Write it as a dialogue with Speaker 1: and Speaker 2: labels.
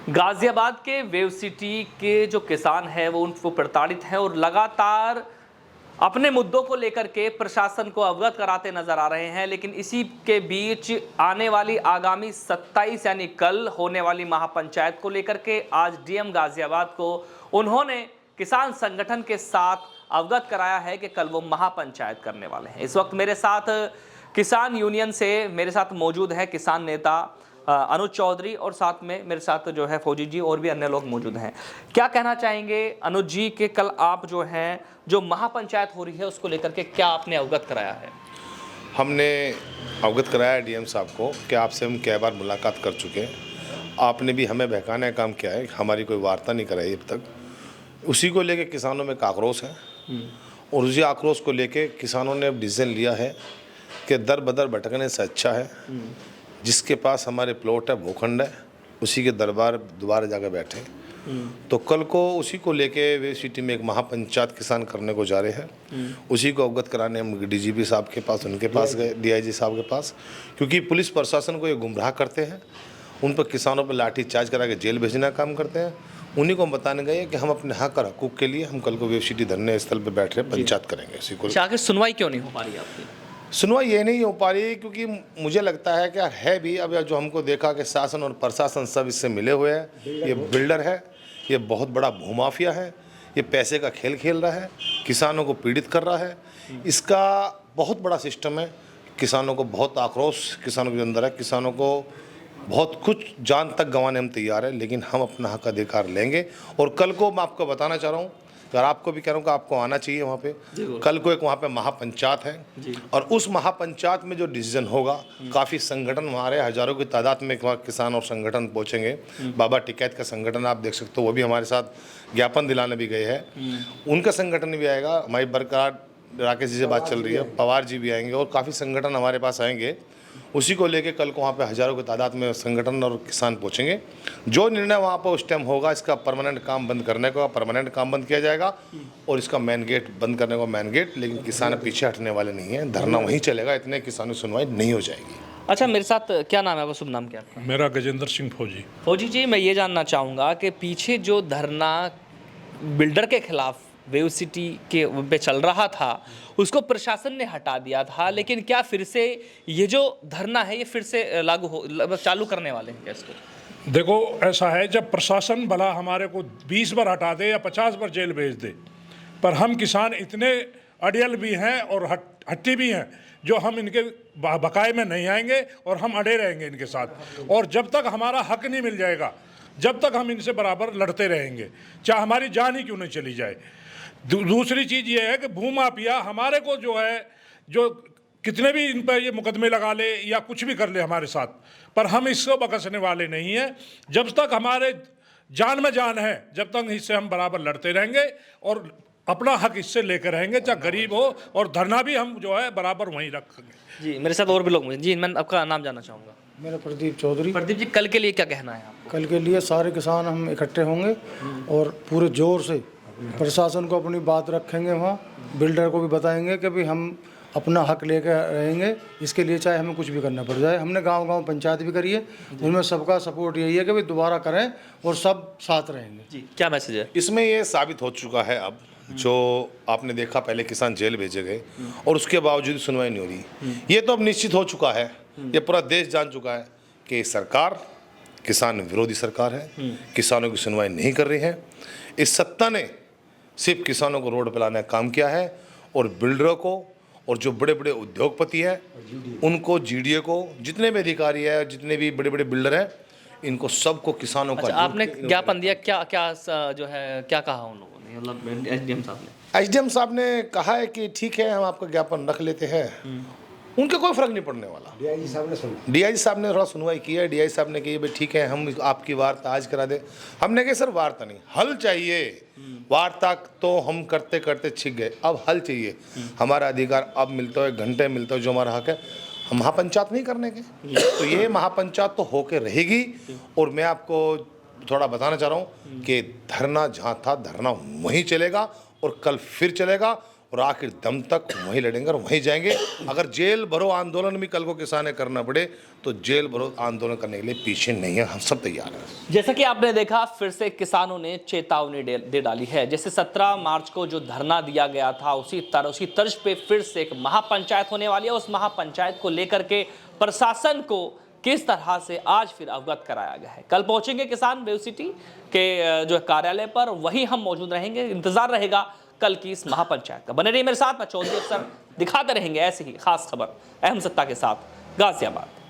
Speaker 1: गाजियाबाद के wave city के जो किसान हैं वो प्रताड़ित हैं और लगातार अपने मुद्दों को लेकर के प्रशासन को अवगत कराते नजर आ रहे हैं। लेकिन इसी के बीच आने वाली आगामी 27 यानी कल होने वाली महापंचायत को लेकर के आज डीएम गाजियाबाद को उन्होंने किसान संगठन के साथ अवगत कराया है कि कल वो महापंचायत करने वाले हैं। इस वक्त मेरे साथ किसान यूनियन से मेरे साथ मौजूद है किसान नेता अनुज चौधरी और साथ में मेरे साथ जो है फौजी जी और भी अन्य लोग मौजूद हैं। क्या कहना चाहेंगे अनुज जी कि कल आप जो हैं जो महापंचायत हो रही है उसको लेकर के क्या आपने अवगत कराया है?
Speaker 2: हमने अवगत कराया डीएम साहब को कि आपसे हम कई बार मुलाकात कर चुके हैं, आपने भी हमें बहकाने का काम किया है, हमारी कोई वार्ता नहीं कराई अब तक। उसी को लेके किसानों में एक आक्रोश है और उसी आक्रोश को लेके किसानों ने अब डिसीजन लिया है कि दर बदर भटकने से अच्छा है जिसके पास हमारे प्लॉट है, भूखंड है, उसी के दरबार दोबारा जाकर बैठे। तो कल को उसी को लेके वे सिटी में एक महापंचायत किसान करने को जा रहे हैं। उसी को अवगत कराने हम डीजीपी साहब के पास, उनके पास गए, डीआईजी साहब के पास, क्योंकि पुलिस प्रशासन को ये गुमराह करते हैं, उन पर किसानों पर लाठी चार्ज करा के जेल भेजना काम करते हैं। उन्हीं को हम बताने गए कि हम अपने हक और हकूक़ के लिए हम कल को वेव सिटी धरने स्थल पर बैठ रहे पंचायत करेंगे। इसी को
Speaker 1: आखिर सुनवाई क्यों नहीं हो पा रही आपकी?
Speaker 2: सुनवाई ये नहीं हो पा रही क्योंकि मुझे लगता है कि है भी अब जो हमको देखा कि शासन और प्रशासन सब इससे मिले हुए हैं। ये बिल्डर है, ये बहुत बड़ा भूमाफिया है, ये पैसे का खेल खेल रहा है, किसानों को पीड़ित कर रहा है। इसका बहुत बड़ा सिस्टम है। किसानों को बहुत आक्रोश किसानों के अंदर है, किसानों को बहुत कुछ जान तक गंवाने हम तैयार हैं, लेकिन हम अपना हक अधिकार लेंगे। और कल को मैं आपको बताना चाह रहा हूँ और आपको भी कह रहा हूँ कि आपको आना चाहिए वहाँ पे। कल को एक वहाँ पे महापंचायत है और उस महापंचायत में जो डिसीजन होगा, काफ़ी संगठन हमारे हजारों की तादाद में वहाँ किसान और संगठन पहुँचेंगे। बाबा टिकैत का संगठन आप देख सकते हो, वो भी हमारे साथ ज्ञापन दिलाने भी गए हैं। उनका संगठन भी आएगा, हमारी बरकरार राकेश जी से बात चल रही है, पवार जी भी आएंगे और काफ़ी संगठन हमारे पास आएंगे। उसी को लेके कल को वहाँ पे हज़ारों की तादाद में संगठन और किसान पहुँचेंगे। जो निर्णय वहाँ पर उस टाइम होगा, इसका परमानेंट काम बंद करने का परमानेंट काम बंद किया जाएगा और इसका मेन गेट बंद करने का मेन गेट। लेकिन किसान पीछे हटने वाले नहीं हैं, धरना वहीं चलेगा, इतने किसानों की सुनवाई नहीं हो जाएगी।
Speaker 1: अच्छा, मेरे साथ क्या नाम है आपका? शुभ नाम क्या है?
Speaker 3: मेरा गजेंद्र सिंह फौजी।
Speaker 1: फौजी जी, मैं ये जानना चाहूँगा कि पीछे जो धरना बिल्डर के खिलाफ वेव सिटी के पे चल रहा था उसको प्रशासन ने हटा दिया था, लेकिन क्या फिर से ये जो धरना है ये फिर से चालू करने वाले हैं क्या इसको?
Speaker 3: देखो, ऐसा है, जब प्रशासन भला हमारे को 20 बार हटा दे या 50 बार जेल भेज दे, पर हम किसान इतने अड़ियल भी हैं और हट्टी भी हैं जो हम इनके बकाए में नहीं आएंगे और हम अड़े रहेंगे इनके साथ। और जब तक हमारा हक नहीं मिल जाएगा, जब तक हम इनसे बराबर लड़ते रहेंगे, चाहे हमारी जान ही क्यों नहीं चली जाए। दूसरी चीज़ ये है कि भूमाफिया हमारे को जो है, जो कितने भी इन पर ये मुकदमे लगा ले या कुछ भी कर ले हमारे साथ, पर हम इसको बख्शने वाले नहीं हैं। जब तक हमारे जान में जान है, जब तक इससे हम बराबर लड़ते रहेंगे और अपना हक इससे लेकर रहेंगे, चाहे गरीब हो। और धरना भी हम जो है बराबर वहीं रखेंगे।
Speaker 1: जी, मेरे साथ और भी लोग जी, मैं आपका नाम जानना चाहूँगा।
Speaker 4: मेरा प्रदीप चौधरी।
Speaker 1: प्रदीप जी, कल के लिए क्या कहना है आपको?
Speaker 4: कल के लिए सारे किसान हम इकट्ठे होंगे और पूरे जोर से प्रशासन को अपनी बात रखेंगे। वहाँ बिल्डर को भी बताएंगे कि भाई हम अपना हक लेकर रहेंगे, इसके लिए चाहे हमें कुछ भी करना पड़ जाए। हमने गांव-गांव पंचायत भी करी है, उनमें सबका सपोर्ट यही है कि भाई दोबारा करें और सब साथ रहेंगे।
Speaker 1: जी, क्या मैसेज है
Speaker 2: इसमें? ये साबित हो चुका है अब, जो आपने देखा पहले किसान जेल भेजे गए और उसके बावजूद सुनवाई नहीं हो रही। ये तो अब निश्चित हो चुका है, ये पूरा देश जान चुका है कि सरकार किसान विरोधी सरकार है, किसानों की सुनवाई नहीं कर रही है। इस सत्ता ने सिर्फ किसानों को रोड पर लाने का काम किया है और बिल्डरों को और जो बड़े बड़े उद्योगपति हैं उनको, जीडीए को, जितने भी अधिकारी है, जितने भी बड़े बड़े बिल्डर हैं, इनको सबको किसानों का।
Speaker 1: आपने ज्ञापन दिया, क्या क्या जो है क्या कहा उन लोगों ने, मतलब एसडीएम साहब ने?
Speaker 2: एसडीएम साहब ने कहा है कि ठीक है, हम आपका ज्ञापन रख लेते हैं, उनके कोई फर्क नहीं पड़ने वाला। डीआईजी साहब ने थोड़ा सुनवाई की है। डीआईजी साहब ने कही भाई ठीक है, हम आपकी वार्ता आज करा दे। हमने कहा सर वार्ता नहीं, हल चाहिए। वार्ता तो हम करते करते छिक गए, अब हल चाहिए। हमारा अधिकार अब मिलता है, घंटे मिलता है, जो हमारा हक है। हम महापंचायत नहीं करने के, तो ये महापंचायत तो होके रहेगी। और मैं आपको थोड़ा बताना चाह रहा हूँ कि धरना जहाँ था, धरना वहीं चलेगा और कल फिर चलेगा आखिर दम तक वहीं लड़ेंगे और वहीं जाएंगे। अगर जेल भरो आंदोलन भी कल को किसाने करना पड़े तो जेल भरो आंदोलन करने के लिए पीछे नहीं है, हम सब तैयार हैं।
Speaker 1: जैसा कि आपने देखा, फिर से किसानों ने चेतावनी दे डाली है। जैसे 17 मार्च को जो धरना दिया गया था, उसी तर्ज पे फिर से एक महापंचायत होने वाली है। उस महापंचायत को लेकर के प्रशासन को किस तरह से आज फिर अवगत कराया गया है। कल पहुंचेंगे किसान वेवसिटी के जो कार्यालय पर, वहीं हम मौजूद रहेंगे। इंतजार रहेगा कल की इस महापंचायत का। बने रहिए मेरे साथ, मैं चौधरी अफसर, दिखाते रहेंगे ऐसे ही खास खबर अहम सत्ता के साथ, गाजियाबाद।